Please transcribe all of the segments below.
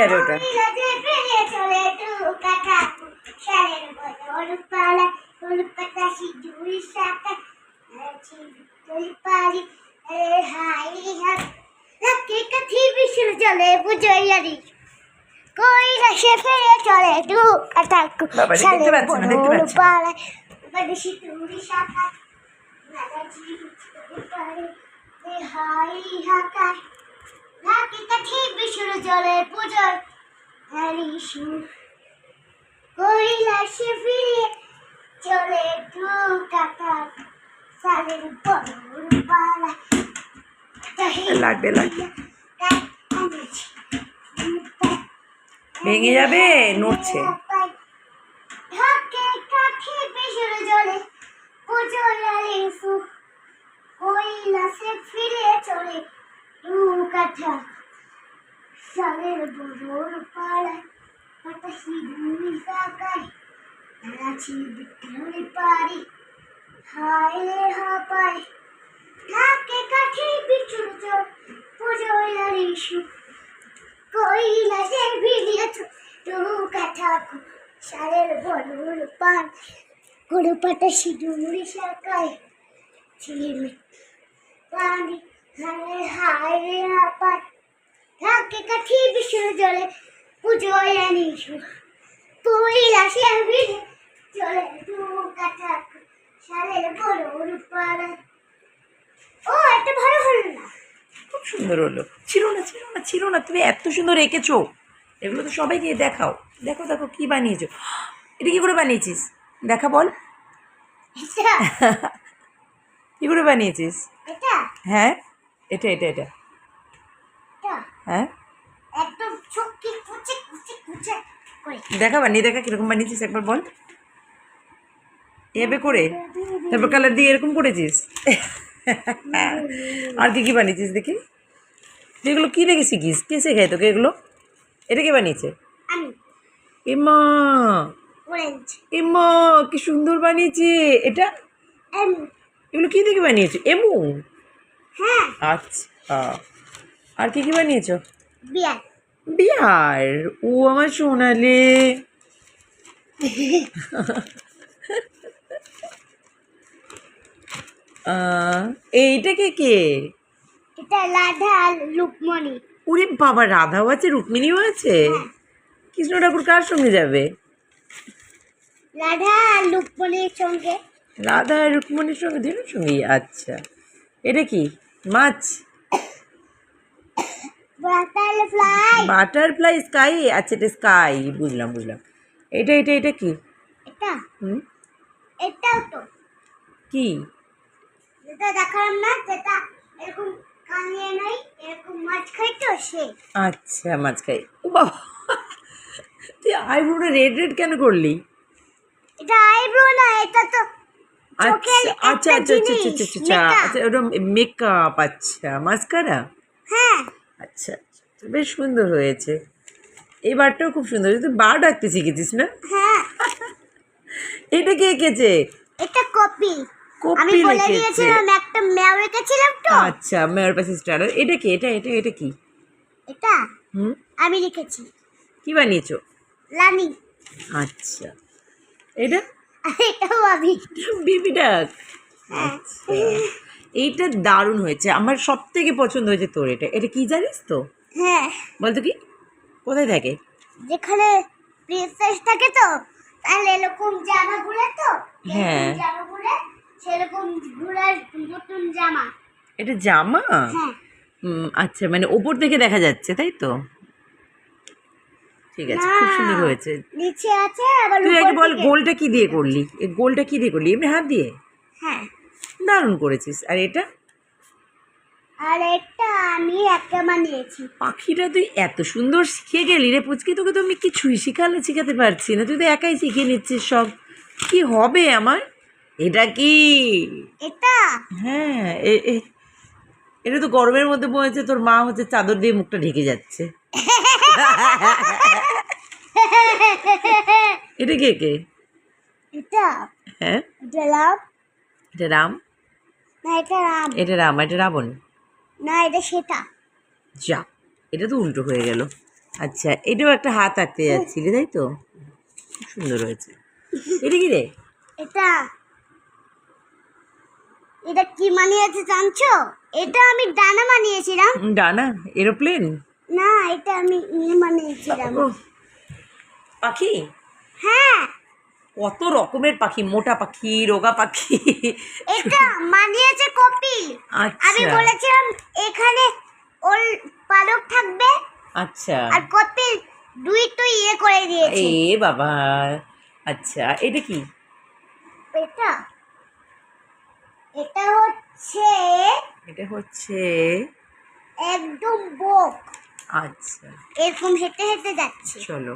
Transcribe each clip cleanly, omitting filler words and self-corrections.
যাবে ওটা। বাবা দেখতে পাচ্ছি না, দেখতে পাচ্ছি জলে পুজোর হারিসু কৈলাসে ফিরে চলে কাকা সালের বড় পালা লাগবে লাগবে, ভেঙে যাবে, নড়ছে। ঢাকে কাঠি বিশুর জলে পুজোর হারিসু কৈলাসে ফিরে চলে কাকা সালের বড় পালা বাতাসি ভূমি কাকায় নাচি বিক্রি পারি হায় রে হাপায় ঢাকে কাঠি বিচুর জল পুজোর হারিসু কৈলাসে ফিরে চলে কাকা সালের বড় পাল গরু পাতা সিঁদুরি শাকায় ছিলিমে পানি হায় রে হাপায় ঢাকে কাঠি বিশুর জলে পুজোয় আনিসু কৈলাসে ফিরে চলে কাকা সালের বড় পাল। ও এটা ভালো হলো না, খুব সুন্দর হলো। ছিল না ছিল না ছিল না, তুমি এত সুন্দর এঁকেছো। এগুলো তো সবাইকে দেখাও, দেখো দেখো কি বানিয়েছো। এটা কি করে বানিয়েছিস দেখা, বল এটা কি করে বানিয়েছিস? এটা হ্যাঁ এটা এটা এটা এটা হ্যাঁ একদম চুক্তি কুচি কুচি কুচি করে দেখা, বানিয়ে দেখা কিরকম বানিয়েছিস একবার বল। এভাবে করে তারপর কালার দিয়ে এরকম করেছিস। আর কি কি বানিয়েছিস দেখি, এগুলো কী দেখে শিখিস, কে শেখায় তোকে এগুলো? এটা কে বানিয়েছে? আমি এমা অরেঞ্জ এমা কি সুন্দর বানিয়েছে এটা। এম এগুলো কী দেখে বানিয়েছো? এমু? হ্যাঁ আচ্ছা, আর কি কি বানিয়েছো? বিয়ার বিহার, ও আমার সোনালে। এইটা কে কে? এটা রাধা আর রুকমণি। ওরে বাবা, রাধাও আছে রুক্মিণীও আছে? হ্যাঁ। কৃষ্ণ ঠাকুর কার সঙ্গে যাবে? রাধা আর রুকমণির সঙ্গে। রাধা আর রুক্মিণীর সঙ্গে, দুজনের সঙ্গেই। আচ্ছা, এটা কি মাছ? Butterfly butterfly, sky. আচ্ছা এটা স্কাই, বুঝলাম বুঝলাম। এটা এটা এটা কি? এটা হুম, এটাও তো কি? যেটা দেখালাম না, যেটা এরকম কানিয়ে নাই এরকম মাছ খাই তো সে। আচ্ছা মাছ খাই। ও বাবা, তুই আইব্রোটা রেড রেড কেন করলি? এটা আইব্রো না, এটা তো চোখের আচ্ছা একটা আচ্ছা আচ্ছা আচ্ছা জিনিস, আচ্ছা আচ্ছা makeup। আচ্ছা, ওটা মেকআপ। আচ্ছা মাস্কারা। হ্যাঁ আচ্ছা আচ্ছা, বেশ সুন্দর হয়েছে। এই বারটাও খুব সুন্দর হয়েছে। তুই বার ডাকতে শিখেছিস না? হ্যাঁ এটা কে এঁকেছে? এটা কপি। আমি কপি বলে লিখেছে। দিয়েছিলাম একটা ম্যাও রেখেছিলাম তো। আচ্ছা, মেয়র পাশে স্টার। এটা কি? এটা এটা এটা কি? এটা হুম, আমি লিখেছি কি বানিয়েছো? রানী। আচ্ছা, এটা আর এটাও আমি। বেবি ডাক। হ্যাঁ। আচ্ছা, এইটা দারুণ হয়েছে, আমার সব থেকে পছন্দ হয়েছে তোর এটা। এটা কি জানিস তো? হ্যাঁ বলতো কি, কোথায় থাকে? যেখানে প্রিন্সেস থাকে তো, তাহলে এরকম জামা গুলো তো, হ্যাঁ। জামা গুলো সেরকম ঘোড়ার নতুন জামা। এটা জামা? হ্যাঁ আচ্ছা, মানে ওপর থেকে দেখা যাচ্ছে তাই তো? ঠিক আছে, খুব সুন্দর হয়েছে। নিচে আছে আবার তুই উপর আগে বল, দিকে। গোলটা কি দিয়ে করলি? এই গোলটা কি দিয়ে করলি? এমনি হাত দিয়ে? হ্যাঁ দারুণ করেছিস। আর এটা আর এটা আমি একটা বানিয়েছি। পাখিটা তুই এত সুন্দর শিখে গেলি রে পুচকি, তোকে তো আমি কিছুই শিখাতে পারছি না, তুই তো একাই শিখে নিচ্ছিস সব। কি হবে আমার? এটা কি? এটা হ্যাঁ, এটা তো গরমের মধ্যে মনে হচ্ছে তোর মা হচ্ছে চাদর দিয়ে মুখটা ঢেকে যাচ্ছে। এটা কে কে? এটা হ্যাঁ, এটা লাভ এটা রাম। না, এটা রাম এটা রাম, এটা রাবণ। না, এটা সেটা। যা, এটা তো উল্টো হয়ে গেল। আচ্ছা, এটাও একটা হাত আঁকতে যাচ্ছিলি তাই তো? খুব সুন্দর হয়েছে। এটা কি রে? এটা এটা কি বানিয়েছে জানছো? এটা আমি ডানা বানিয়েছিলাম। ডানা? এরোপ্লেন? না, এটা আমি বানিয়েছিলাম। ও, পাখি? হ্যাঁ, কত রকমের পাখি, মোটা পাখি, রোগা পাখি। এটা বানিয়েছে কপিল। আমি আচ্ছা বলেছিলাম এখানে ওর পালক থাকবে, আচ্ছা। আর কপিল দুই তুই করে দিয়েছে। এ বাবা, আচ্ছা এটা কি? এটা এটা হচ্ছে এটা হচ্ছে একদম বোক, আচ্ছা, এরকম হেঁটে হেঁটে যাচ্ছে। চলো।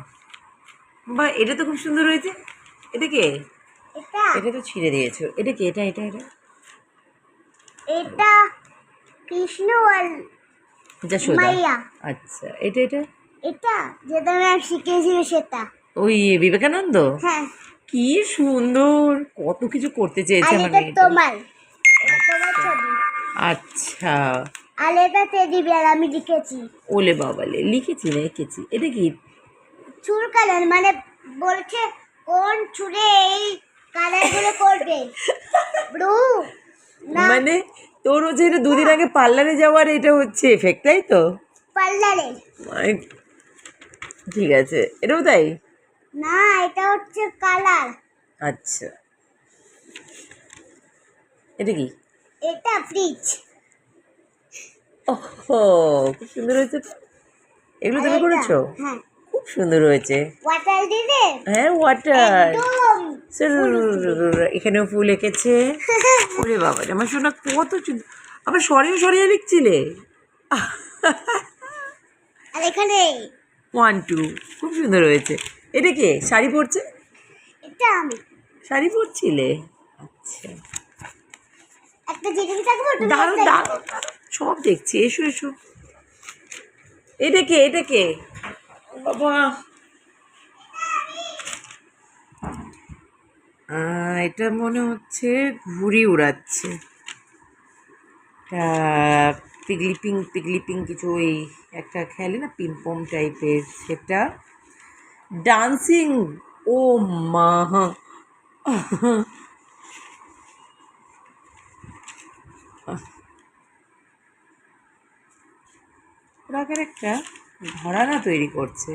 বা এটা তো খুব সুন্দর হয়েছে। এটা কে? এটা এটা তো ছিঁড়ে দিয়েছো। এটা কি? এটা এটা এটা এটা কৃষ্ণ আর যশোদা। মাইয়া। আচ্ছা, এটা এটা এটা যেটা ম্যাম শিখিয়েছিল সেটা। ওই বিবেকানন্দ। হ্যাঁ, কি সুন্দর, কত কিছু করতে চেয়েছে আর আমার এটা মেয়েটা। তোমার, এটা তোমার ছবি। আচ্ছা, আর এটা টেডি বিয়ার আমি লিখেছি। ওলে বাবালে, লিখেছি না এঁকেছি। এটা কি? চুল কালার, মানে বলছে কোন চুলে এই কালারগুলো করবে। ব্লু না মানে তোর হচ্ছে এটা দুদিন আগে পার্লারে যাওয়ার এটা হচ্ছে এফেক্ট তাই তো? পার্লারে। মানে ঠিক আছে, এটাও তাই? না, এটা হচ্ছে কালার। আচ্ছা, এটা কি? এটা ফ্রিজ। ওহো, খুব সুন্দর হয়েছে তো। এগুলো আর তুমি এটা করেছো? হ্যাঁ, খুব সুন্দর হয়েছে। ওয়াটার দিলে হ্যাঁ, ওয়াটার। একদম এখানেও ফুল এঁকেছে। ওরে বাবা, আমার শোনা কত সুন্দর। আবার সরিয়ে সরিয়ে লিখছিলে। আর এখানে 1 2, খুব সুন্দর হয়েছে। এটা কে শাড়ি পরছে? এটা আমি শাড়ি পরছিলে? আচ্ছা, একটা জিনিস থাকবো, তুমি দারুণ একটা দারুণ দারুণ। সব দেখছি, এসো এসো। এটা কে? এটা কে? বাবা, এটা মনে হচ্ছে ঘুড়ি উড়াচ্ছে। পিগলিপিং পিগলিপিং কিছু, ওই একটা খেলে না পিম্পম টাইপের, সেটা ডান্সিং। ও মা, ওরাকার একটা ঘরানা তৈরি করছে।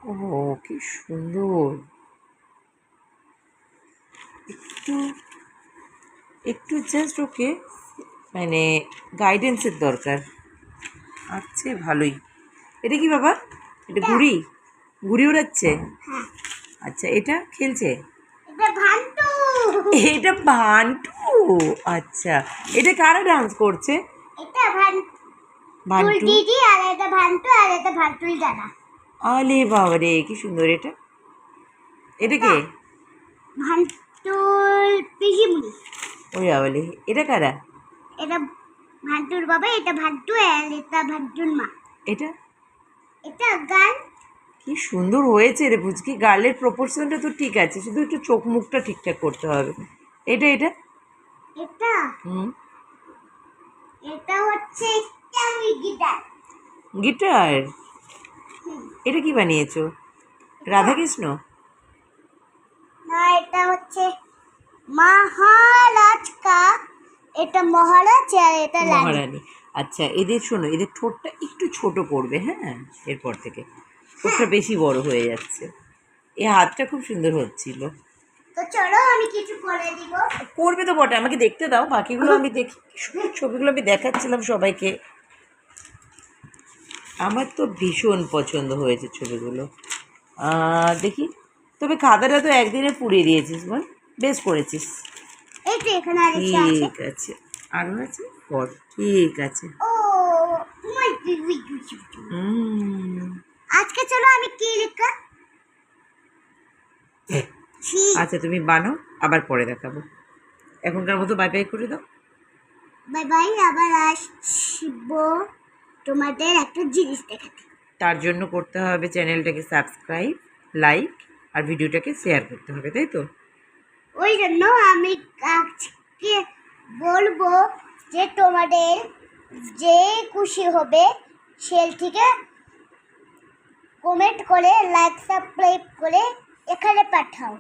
ও কি সুন্দর। একটু একটু জাস্ট ওকে মানে গাইডেন্সের দরকার। আচ্ছা, ভালোই। এটা কি বাবা? এটা ঘুড়ি? ঘুড়ি উড়াচ্ছে? হ্যাঁ, আচ্ছা, এটা খেলছে? এটা ভান্টু। এটা বান্টু। আচ্ছা, এটা কারা ডান্স করছে? এটা ভান্টু বান্টু? দিদি, আর এটা ভান্টু, আর এটা ভান্টুল দাদা। আলে বাবা রে, কি সুন্দর এটা। এটা কে? ভান্টুর পিসিমণি। ওই বাবালে, এটা কারা? এটা ভান্টুর বাবা, এটা ভান্টু, আর এটা ভান্টুর মা। এটা এটা গান। কি সুন্দর হয়েছে রে বুঝকি। গার্লের প্রপোর্শনটা তো ঠিক আছে, শুধু একটু চোখ মুখটা ঠিকঠাক করতে হবে। এটা এটা এটা হুম, এটা হচ্ছে একটা গিটার। গিটার। এটা কি বানিয়েছো? রাধাকৃষ্ণ? না, এটা হচ্ছে মহারাজ কা, এটা মহারাজ আর এটা রানী। মহারানী। আচ্ছা, এদের শোনো, এদের ঠোঁটটা একটু ছোট করবে, হ্যাঁ, এরপর থেকে ঠোঁটটা বেশি বড় হয়ে যাচ্ছে। এই হাতটা খুব সুন্দর হচ্ছিল। তো চলো আমি কিছু করে দিব। করবে তো বটে, আমাকে দেখতে দাও, বাকিগুলো আমি দেখি। কি সুন্দর ছবিগুলো আমি দেখাচ্ছিলাম সবাইকে। আমার তো ভীষণ পছন্দ হয়েছে ছবিগুলো। দেখি, তবে খাতাটা তো একদিনে পুড়িয়ে দিয়েছিস বল, বেশ করেছিস। এই তো এখানে আরেকটা আছে। ঠিক আছে, আরও আছে পর, ঠিক আছে। ও মাই হুম, আজকে চলো আমি কি লিখা আচ্ছা তুমি বানো, আবার পরে দেখাবো। এখনকার মতো বাই বাই করে দাও। বাই বাই, আবার আসবো তোমাদের একটা জিনিস দেখাতে। তার জন্য করতে হবে চ্যানেলটাকে সাবস্ক্রাইব, লাইক আর ভিডিওটাকে শেয়ার করতে হবে, তাই তো? ওই জন্য আমি আজকে বলবো যে তোমাদের যে খুশি হবে সেল থেকে কমেন্ট করে লাইক সাবস্ক্রাইব করে এখানে পাঠাও।